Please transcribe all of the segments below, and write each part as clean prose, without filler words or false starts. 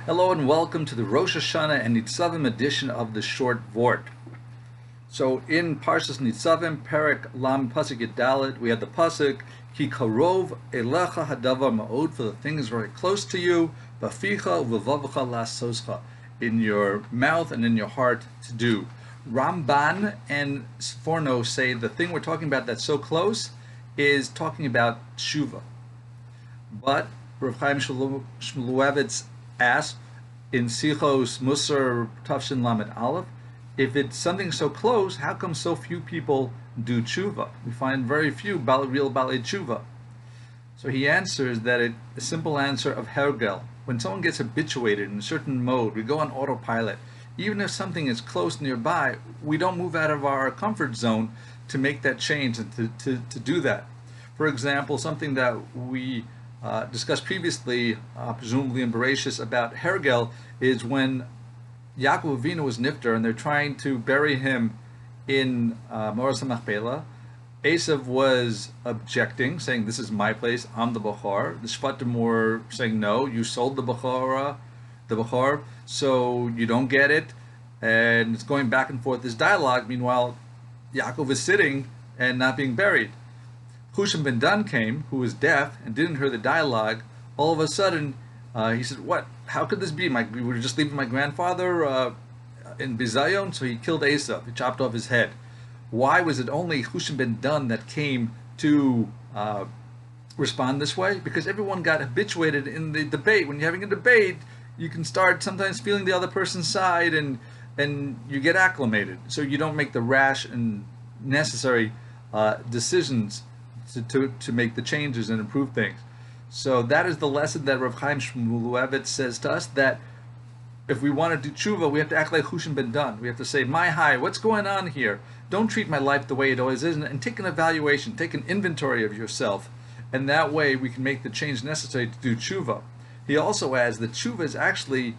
Hello and welcome to the Rosh HaShana and Nitzavim edition of the short Vort. So in Parshas Nitzavim, Perek Lam Pasuk Dalet, we had the Pasuk, Ki karov elecha hadavar ma'od, for the thing is very close to you, baficha uvevavacha lasoscha, in your mouth and in your heart to do. Ramban and Sforno say the thing we're talking about that's so close is talking about Teshuvah. But Rav Chaim Shmuelevitz asked in Sichos Mussar Tafshin Lamed Aleph, if it's something so close, how come so few people do Teshuvah? We find very few real Baalei Teshuvah. So he answers that a simple answer of Hergel. When someone gets habituated in a certain mode, we go on autopilot. Even if something is close nearby, we don't move out of our comfort zone to make that change and to do that. For example, something that we discussed previously, presumably in Bereshis, about Hergel, is when Yaakov Avinu was nifter and they're trying to bury him in Moras HaMachpelah. Esav was objecting, saying, "This is my place, I'm the Bechor." The Shvatim were saying, "No, you sold the Bechor, so you don't get it." And it's going back and forth, this dialogue. Meanwhile, Yaakov is sitting and not being buried. Husham ben Dan came, who was deaf and didn't hear the dialogue. All of a sudden, he said, "What? How could this be? We were just leaving my grandfather in Bizayon," so he killed Esav. He chopped off his head. Why was it only Husham ben Dan that came to respond this way? Because everyone got habituated in the debate. When you're having a debate, you can start sometimes feeling the other person's side, and you get acclimated. So you don't make the rash and necessary decisions to make the changes and improve things. So that is the lesson that Rav Chaim Shmuelevitz says to us, that if we want to do tshuva, we have to act like Husham ben Dan. We have to say, "My hi, what's going on here? Don't treat my life the way it always is," and take an evaluation, take an inventory of yourself, and that way we can make the change necessary to do tshuva. He also adds that tshuva is actually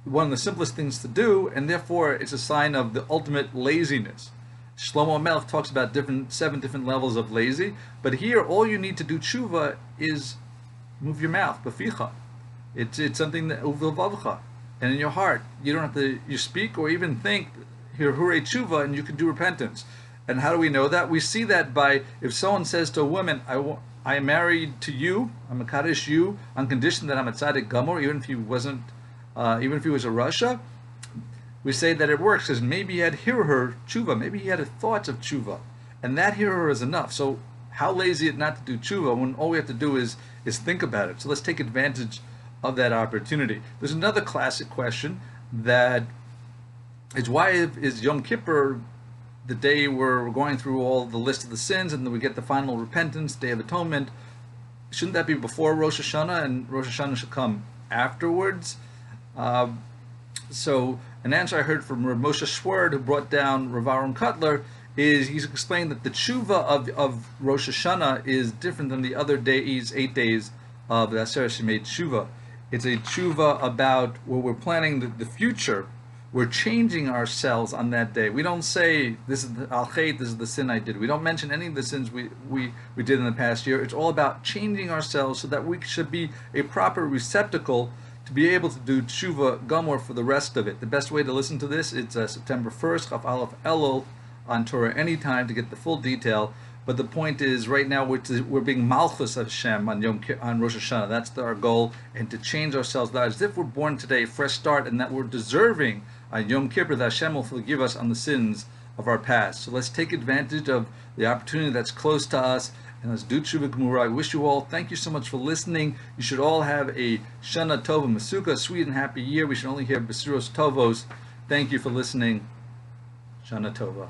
one of the simplest things to do, and therefore it's a sign of the ultimate laziness. Shlomo Melech talks about seven different levels of lazy, but here all you need to do tshuva is move your mouth, baficha. It's something that uvavavcha, and in your heart. You don't have to you speak or even think hirurei tshuva, and you can do repentance. And how do we know that? We see that by, if someone says to a woman, I am married to you, I'm a kaddish you, on condition that I'm a tzaddik gamor, even if he wasn't, even if he was a rasha. We say that it works because maybe he had hirur tshuva, maybe he had thoughts of tshuva, and that hirur is enough. So how lazy it not to do tshuva when all we have to do is think about it. So let's take advantage of that opportunity. There's another classic question that is, why is Yom Kippur the day we're going through all the list of the sins and then we get the final repentance, Day of Atonement? Shouldn't that be before Rosh HaShana, and Rosh HaShana should come afterwards? So an answer I heard from R Moshe Schwerd, who brought down R Aharon Kotler, is he's explained that the tshuva of Rosh HaShana is different than the other days, 8 days of the Aseret Shemei Teshuvah. It's a tshuva about where we're planning the future. We're changing ourselves on that day. We don't say, "This is the al-chet, this is the sin I did." We don't mention any of the sins we did in the past year. It's all about changing ourselves so that we should be a proper receptacle to be able to do Teshuvah Gamor for the rest of it. The best way to listen to this, it's September 1st, Chaf Aleph Elul, on Torah Anytime, to get the full detail. But the point is, right now we're being Malchus Hashem on Rosh HaShana. That's our goal, and to change ourselves as if we're born today, fresh start, and that we're deserving on Yom Kippur that Hashem will forgive us on the sins of our past. So let's take advantage of the opportunity that's close to us, and let's do Teshuvah Gemura. I wish you all, thank you so much for listening. You should all have a Shana Tova Masuka, a sweet and happy year. We should only hear Besiros Tovos. Thank you for listening. Shana Tova.